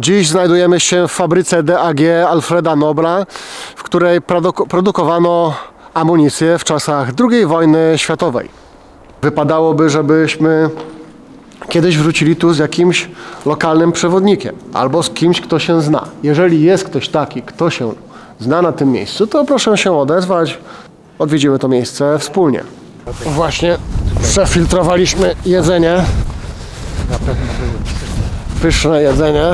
Dziś znajdujemy się w fabryce DAG Alfreda Nobla, w której produkowano amunicję w czasach II wojny światowej. Wypadałoby, żebyśmy kiedyś wrócili tu z jakimś lokalnym przewodnikiem albo z kimś, kto się zna. Jeżeli jest ktoś taki, kto się zna na tym miejscu, to proszę się odezwać. Odwiedzimy to miejsce wspólnie. Właśnie przefiltrowaliśmy jedzenie. Na pewno było Pyszne jedzenie.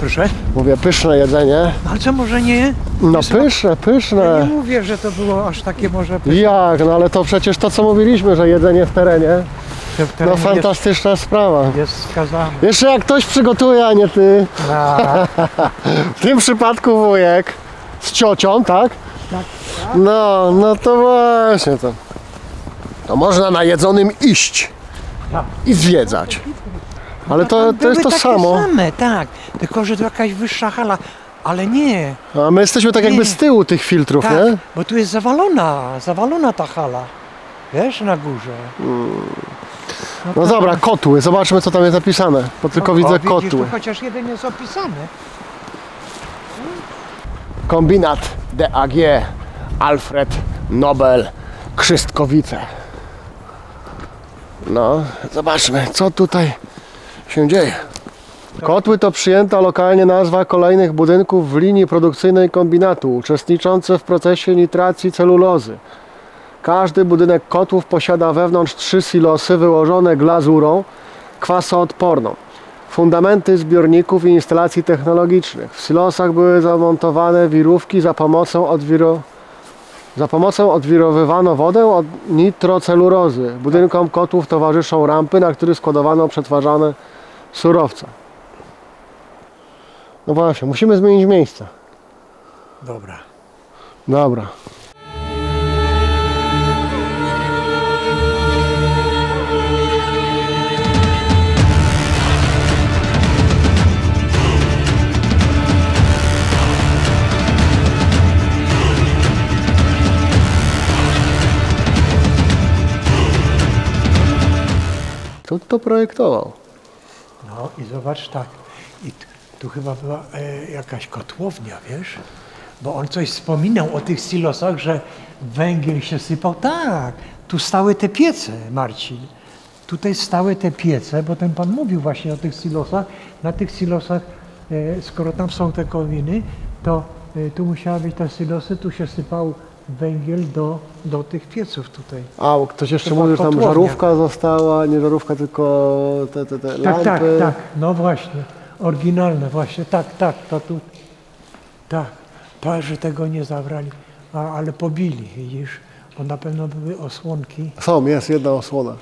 Proszę? Mówię, pyszne jedzenie. Ale co, może nie? No pyszne, Ja pyszne. nie mówię, że to było aż takie może pyszne. Jak? No ale to przecież to, co mówiliśmy, że jedzenie w terenie. W terenie No fantastyczna sprawa. jest skazane. Jeszcze jak ktoś przygotuje, a nie ty. A, W tym przypadku wujek z ciocią, tak? tak. No to właśnie to. To można na jedzonym iść Tak. i zwiedzać. Ale to jest Były to takie samo. same, tak. Tylko, że to jakaś wyższa hala. Ale nie. A my jesteśmy tak jakby Nie. z tyłu tych filtrów, Tak, nie? bo tu jest zawalona ta hala. Wiesz, na górze. No dobra, kotły. Zobaczmy, co tam jest napisane. Bo tylko widzę widzisz, kotły. tu chociaż jeden jest opisany. Kombinat DAG Alfred Nobel Krzystkowice. No, zobaczmy, co tutaj się dzieje. Kotły to przyjęta lokalnie nazwa kolejnych budynków w linii produkcyjnej kombinatu, uczestniczące w procesie nitracji celulozy. Każdy budynek kotłów posiada wewnątrz 3 silosy wyłożone glazurą kwasoodporną, fundamenty zbiorników i instalacji technologicznych. W silosach były zamontowane wirówki za pomocą odwirowywano wodę od nitrocelulozy. Budynkom kotłów towarzyszą rampy, na których składowano przetwarzane surowce. No właśnie, musimy zmienić miejsce. Dobra. Dobra. Kto to projektował? No i zobacz, tak. I tu chyba była jakaś kotłownia, wiesz? Bo on coś wspominał o tych silosach, że węgiel się sypał. Tak, tu stały te piece, Marcin. Tutaj stały te piece, bo ten pan mówił właśnie o tych silosach. Na tych silosach, skoro tam są te kominy, to tu musiały być te silosy, tu się sypał węgiel do tych pieców tutaj. A, ktoś jeszcze Chyba mówił, że tam kotłownia. żarówka została, nie żarówka, tylko te lampy. Tak, no właśnie, oryginalne właśnie, tak, to tu, tak, że tego nie zabrali, ale pobili, widzisz, bo na pewno były osłonki. Jest jedna osłona.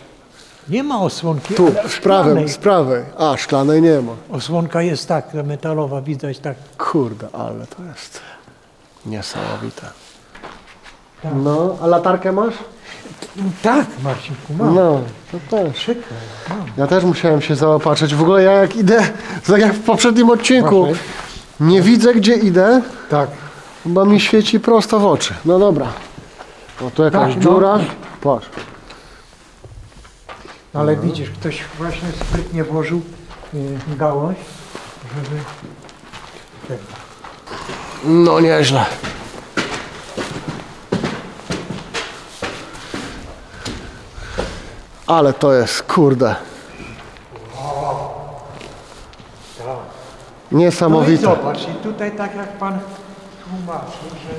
Nie ma osłonki, Tu, ale szklanej. z prawej. A, szklanej nie ma. Osłonka jest tak, metalowa, widać tak. Kurde, ale to jest niesamowite. Tak. No, a latarkę masz? Tak, Marcinku, mam. No, to też. Przykro, mam. Ja też musiałem się zaopatrzyć. W ogóle ja jak idę, tak jak w poprzednim odcinku, Właśnie. nie widzę gdzie idę, Tak. bo mi świeci prosto w oczy. No dobra. O, tu jakaś Tak, no. dziura. Patrz. Ale widzisz, ktoś właśnie sprytnie włożył gałąź, żeby... No nieźle. Ale to jest, kurde, No i niesamowite. zobacz, i tutaj tak jak pan tłumaczył, że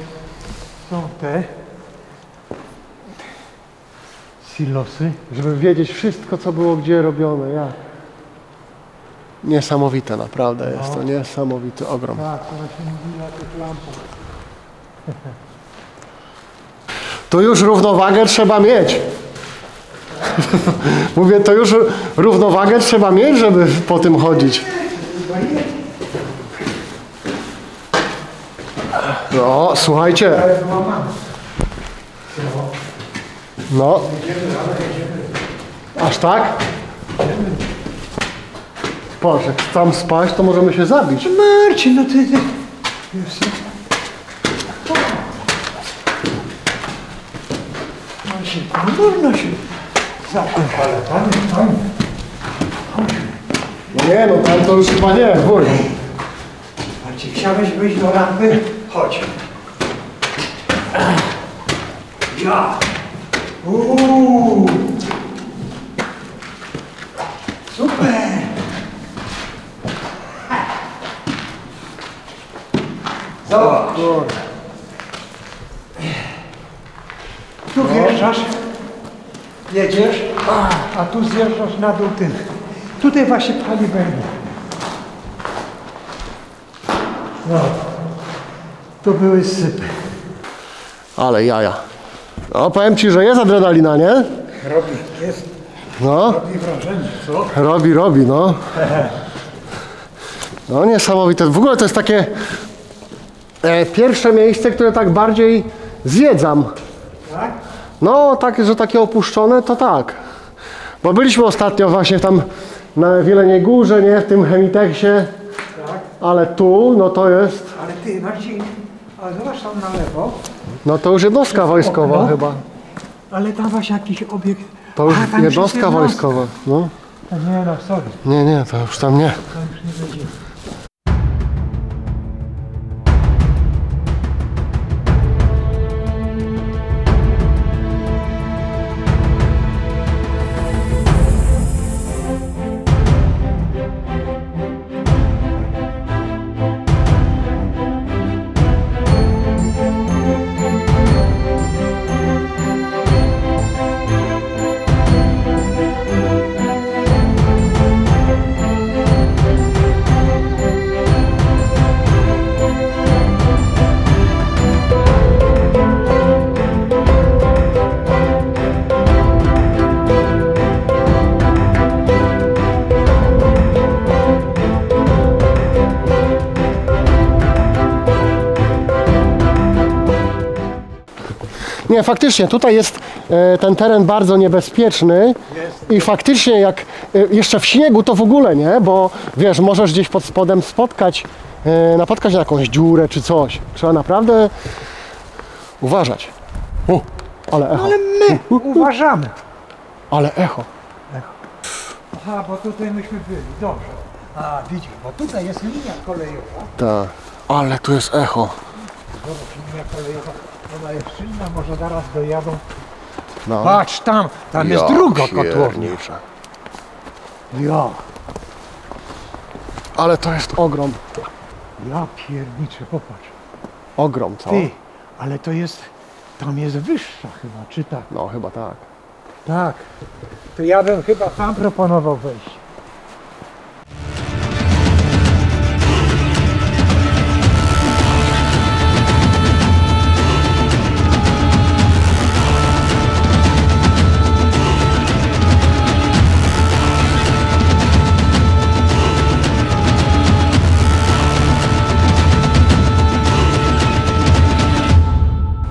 są te silosy. Żeby wiedzieć wszystko, co było gdzie robione, jak. Niesamowite, naprawdę jest to niesamowity ogrom. Tak, to się mówi na tych lampach. Tu już równowagę trzeba mieć. Mówię, to już równowagę trzeba mieć, żeby po tym chodzić. No, słuchajcie. No. Aż tak? Patrz, jak tam spaść, to możemy się zabić. Marcin, no ty... Marcin, no można się zacząć, ale tam... Nie, no tam to już chyba nie, wór. chciałeś wyjść do lampy? Chodź. Ja. Super. Zobacz. Tu wjeżdżasz, jedziesz, a tu zjeżdżasz na dół tym. Tutaj właśnie pali węgiel. No, tu były sypy. Ale jaja. No, powiem ci, że jest adrenalina, nie? Robi, jest. No, Robi wrażenie, co? robi, no. No, niesamowite. W ogóle to jest takie pierwsze miejsce, które tak bardziej zwiedzam. Tak? No, tak, że takie opuszczone, to tak. Bo byliśmy ostatnio właśnie tam na Wieleniej Górze, nie? W tym Chemiteksie. Tak. Ale tu, no to jest, Ale ty, Marcin, ale zobacz tam na lewo. no to już jednostka wojskowa okno. chyba. Ale tam właśnie jakiś obiekt. To już A, tam jednostka jest wojskowa. No. A nie, no sorry, Nie, to już tam nie. to już nie będzie. Nie, faktycznie, tutaj jest ten teren bardzo niebezpieczny i faktycznie jak jeszcze w śniegu to w ogóle nie, bo wiesz, możesz gdzieś pod spodem napotkać na jakąś dziurę czy coś. Trzeba naprawdę uważać. Ale echo. Ale my uważamy. Ale echo. Aha, bo tutaj myśmy byli, dobrze. A, widzisz, bo tutaj jest linia kolejowa. Tak. Ale tu jest echo. Zobacz, linia kolejowa, ona jest silna, może zaraz dojadą. No. Patrz, tam jest druga kotłownia. Ja, Ale to jest ogrom. ja pierniczę, popatrz. Ogrom, co? Ty, ale to jest, tam jest wyższa chyba, czy tak? No chyba tak. Tak. To ja bym chyba tam proponował wejść.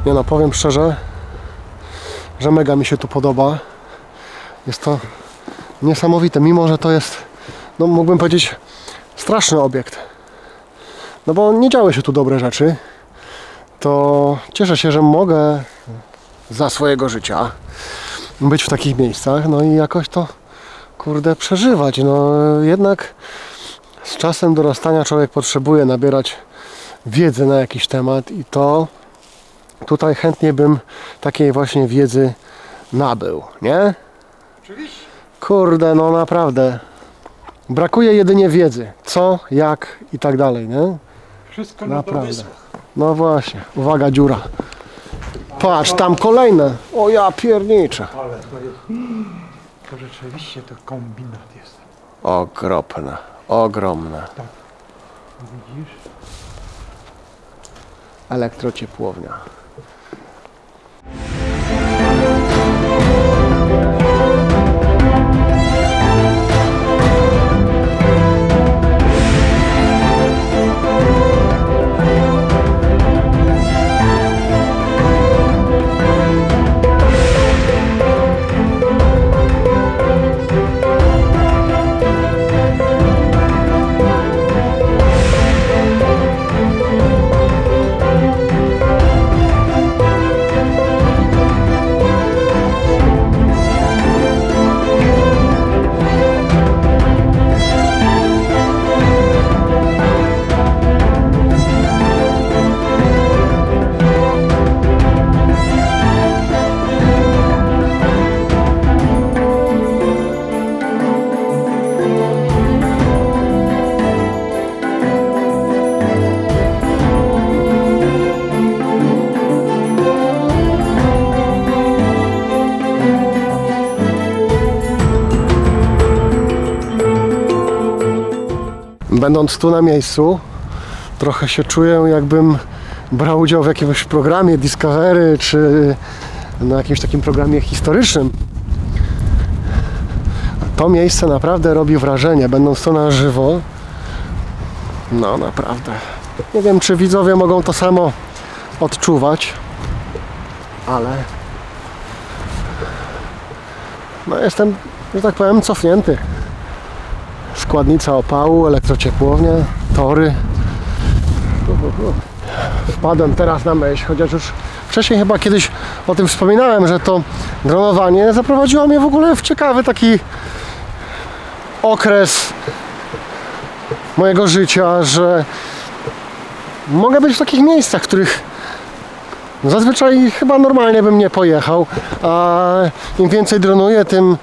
Nie no, powiem szczerze, że mega mi się tu podoba. Jest to niesamowite, mimo że to jest, no mógłbym powiedzieć, straszny obiekt. No bo nie działy się tu dobre rzeczy. To cieszę się, że mogę za swojego życia być w takich miejscach, no i jakoś to, kurde, przeżywać. No jednak z czasem dorastania człowiek potrzebuje nabierać wiedzy na jakiś temat i to tutaj chętnie bym takiej właśnie wiedzy nabył, nie? Oczywiście. Kurde, no naprawdę. Brakuje jedynie wiedzy. Co, jak i tak dalej, nie? Wszystko na Naprawdę. domysłach. No właśnie. Uwaga, dziura. Patrz, tam kolejne. O ja pierniczę. Ale to jest... To rzeczywiście to kombinat jest. Okropne. Ogromne. Widzisz? Elektrociepłownia. będąc tu na miejscu, trochę się czuję, jakbym brał udział w jakimś programie Discovery, czy na jakimś takim programie historycznym. To miejsce naprawdę robi wrażenie, będąc tu na żywo. No naprawdę. Nie wiem, czy widzowie mogą to samo odczuwać, ale no jestem, że tak powiem, cofnięty. Składnica opału, elektrociepłownie, tory. Wpadłem teraz na myśl, chociaż już wcześniej chyba kiedyś o tym wspominałem, że to dronowanie zaprowadziło mnie w ogóle w ciekawy taki okres mojego życia, że mogę być w takich miejscach, w których zazwyczaj chyba normalnie bym nie pojechał, a im więcej dronuję, tym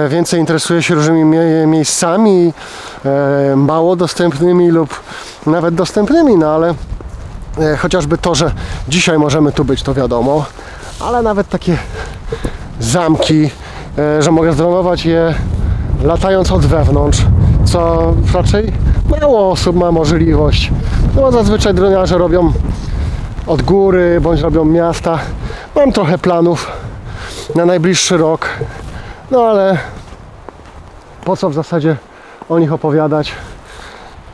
więcej interesuję się różnymi miejscami, mało dostępnymi lub nawet dostępnymi, no ale chociażby to, że dzisiaj możemy tu być, to wiadomo, ale nawet takie zamki, że mogę zdronować je latając od wewnątrz, co raczej mało osób ma możliwość, no bo zazwyczaj droniarze robią od góry, bądź robią miasta. Mam trochę planów na najbliższy rok, no ale po co w zasadzie o nich opowiadać?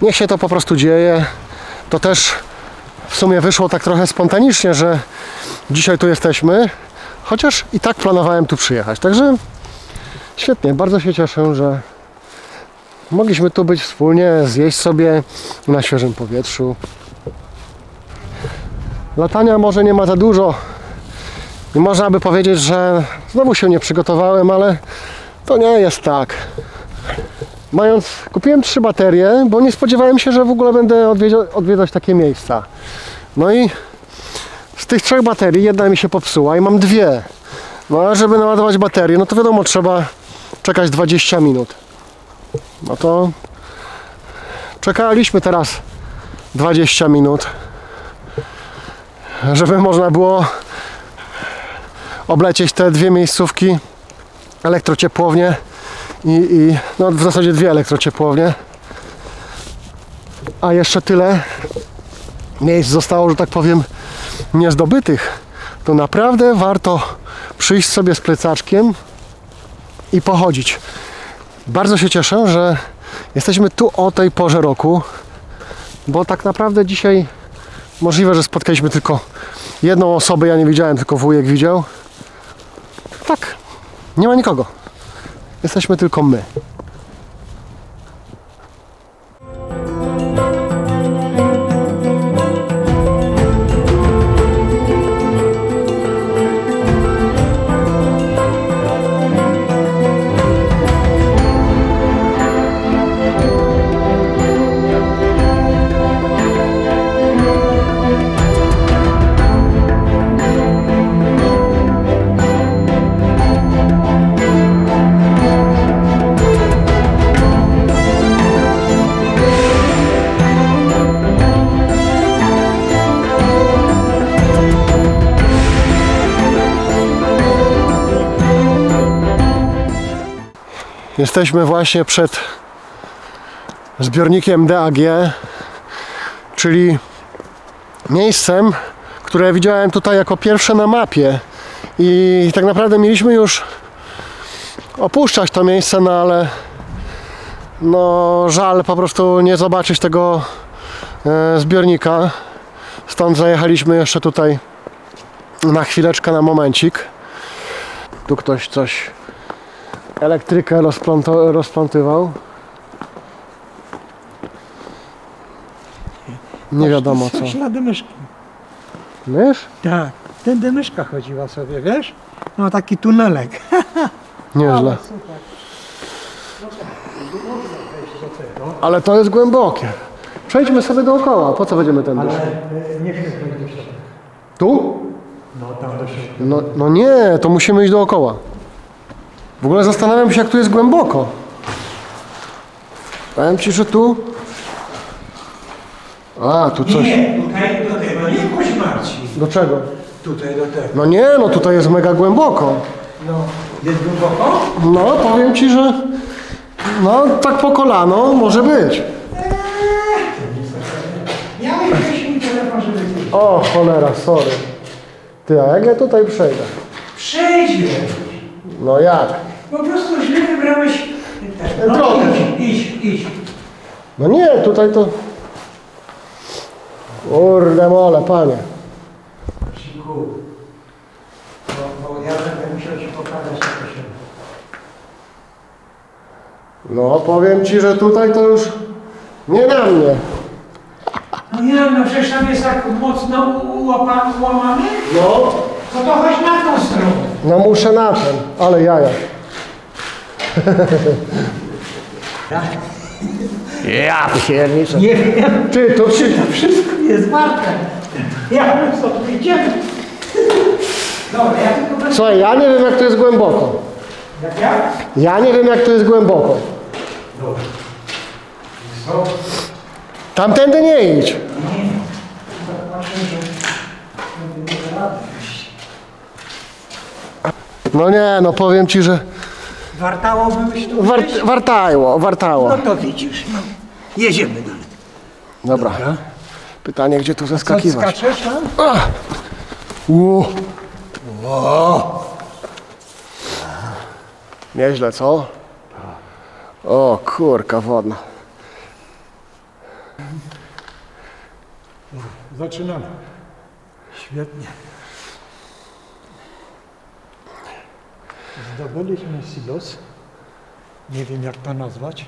Niech się to po prostu dzieje. To też w sumie wyszło tak trochę spontanicznie, że dzisiaj tu jesteśmy, chociaż i tak planowałem tu przyjechać. Także świetnie, bardzo się cieszę, że mogliśmy tu być wspólnie, zjeść sobie na świeżym powietrzu. Latania może nie ma za dużo i można by powiedzieć, że znowu się nie przygotowałem, ale to nie jest tak. Kupiłem 3 baterie, bo nie spodziewałem się, że w ogóle będę odwiedzać takie miejsca. No i z tych 3 baterii jedna mi się popsuła i mam 2. No a żeby naładować baterię, no to wiadomo, trzeba czekać 20 minut. No to czekaliśmy teraz 20 minut, żeby można było oblecieć te 2 miejscówki, elektrociepłownie i no w zasadzie 2 elektrociepłownie, a jeszcze tyle miejsc zostało, że tak powiem, niezdobytych. To naprawdę warto przyjść sobie z plecaczkiem i pochodzić. Bardzo się cieszę, że jesteśmy tu o tej porze roku, bo tak naprawdę dzisiaj możliwe, że spotkaliśmy tylko jedną osobę, ja nie widziałem, tylko wujek widział. Tak, nie ma nikogo. Jesteśmy tylko my. Jesteśmy właśnie przed zbiornikiem DAG, czyli miejscem, które widziałem tutaj jako pierwsze na mapie i tak naprawdę mieliśmy już opuszczać to miejsce, no ale no żal po prostu nie zobaczyć tego zbiornika, stąd zajechaliśmy jeszcze tutaj na chwileczkę, na momencik. Tu ktoś coś, elektrykę rozplątywał. Nie wiadomo co. Ślady myszki. Mysz? Tak, tędy myszka chodziła sobie, wiesz? No taki tunelek. Nieźle. Ale to jest głębokie. Przejdźmy sobie dookoła. Po co będziemy tędy szli? Nie chcę wejść do środka. Tu? No tam do środka. No nie, to musimy iść dookoła. W ogóle zastanawiam się, jak tu jest głęboko. Powiem ci, że tu... A, tu coś... Nie, tutaj do tego nie wchodź, Marcin. Do czego? Tutaj do tego. No nie, no tutaj jest mega głęboko. No, jest głęboko? No, powiem ci, że... No, tak po kolano może być. O, cholera, sorry. Ty, a jak ja tutaj przejdę? Przejdźmy. No jak? Po prostu źle wybrałeś. No, Drogę. idź. No nie, tutaj to... Kurde mole, panie. Siku. Bo ja będę musiał ci pokazać jak to się. No, powiem ci, że tutaj to już nie na mnie. No nie, no przecież tam jest tak mocno ułamany. No, To chodź na tą stronę. no muszę na ten, ale jaja. Ja pierniczę. Nie wiem, Ty, to ci... to wszystko jest warte. Ja bym stąd idziemy. Dobra, ja tylko będę... Słuchaj, ja nie wiem jak to jest głęboko. Jak ja? Ja nie wiem jak to jest głęboko. Dobra. Co? Tamtędy nie idź. Nie. Zobaczę, że będę nie rady. No nie, no powiem ci, że Wartałoby być tu gdzieś? wartało. No to widzisz, no. Jedziemy dalej. Dobra. Pytanie, gdzie tu Co, zeskakiwać? skaczesz tam? Nieźle, co? O, kurka wodna. Zaczynamy. Świetnie. Zdobyliśmy silos. Nie wiem jak to nazwać.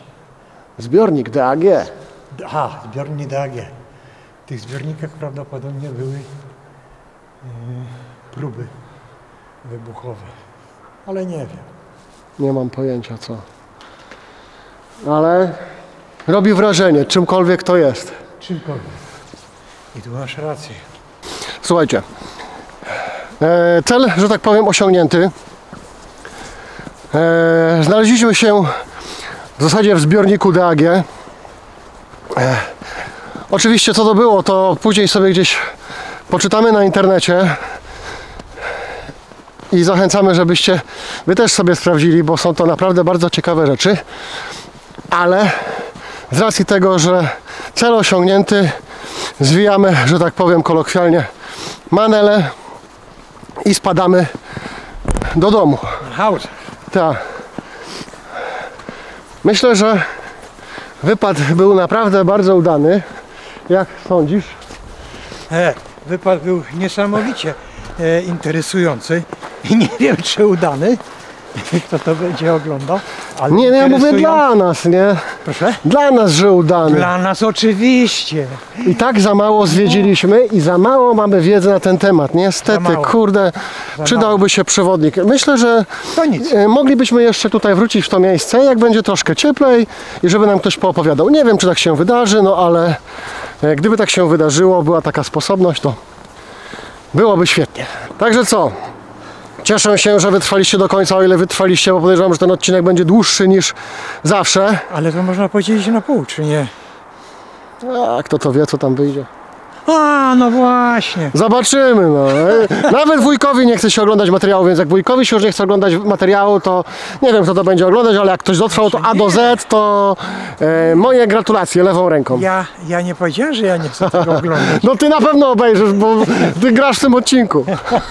Zbiornik DAG. Aha, zbiornik DAG. W tych zbiornikach prawdopodobnie były próby wybuchowe. Ale nie wiem. Nie mam pojęcia co. Ale robi wrażenie, czymkolwiek to jest. Czymkolwiek. I tu masz rację. Słuchajcie, cel, że tak powiem, osiągnięty. Znaleźliśmy się w zasadzie w zbiorniku DAG. Oczywiście co to było, to później sobie gdzieś poczytamy na internecie i zachęcamy, żebyście wy też sobie sprawdzili, bo są to naprawdę bardzo ciekawe rzeczy, ale z racji tego, że cel osiągnięty, zwijamy, że tak powiem kolokwialnie, manele i spadamy do domu. Haus. Tak. Myślę, że wypad był naprawdę bardzo udany. Jak sądzisz? Wypad był niesamowicie interesujący i nie wiem czy udany, kto to będzie oglądał, ale Nie, ja mówię interesują- dla nas, nie? Proszę? Dla nas, że udany. Dla nas oczywiście. I tak za mało zwiedziliśmy i za mało mamy wiedzy na ten temat. Niestety, Za mało. kurde, przydałby się przewodnik. Myślę, że To nic. moglibyśmy jeszcze tutaj wrócić w to miejsce, jak będzie troszkę cieplej i żeby nam ktoś poopowiadał. Nie wiem, czy tak się wydarzy, no ale gdyby tak się wydarzyło, była taka sposobność, to byłoby świetnie. Także co? Cieszę się, że wytrwaliście do końca, o ile wytrwaliście, bo podejrzewam, że ten odcinek będzie dłuższy niż zawsze. Ale to można podzielić na pół, czy nie? A kto to wie, co tam wyjdzie. A, no właśnie. Zobaczymy, no. Nawet wujkowi nie chce się oglądać materiału, więc jak wujkowi się już nie chce oglądać materiału, to nie wiem, kto to będzie oglądać, ale jak ktoś dotrwał to A do Z, to moje gratulacje lewą ręką. Ja nie powiedziałem, że ja nie chcę tego oglądać. No ty na pewno obejrzysz, bo ty grasz w tym odcinku.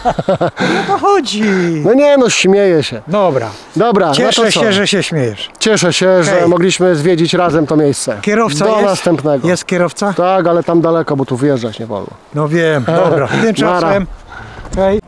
O to chodzi. No nie, no śmieję się. Dobra. Dobra, no to Cieszę co? się, że się śmiejesz. Cieszę się, że Hej. mogliśmy zwiedzić razem to miejsce. Kierowca Do jest? następnego. Jest kierowca? Tak, ale tam daleko, bo tu wjeżdżać nie wolno. No wiem, dobra. Nara. Tymczasem. Hej.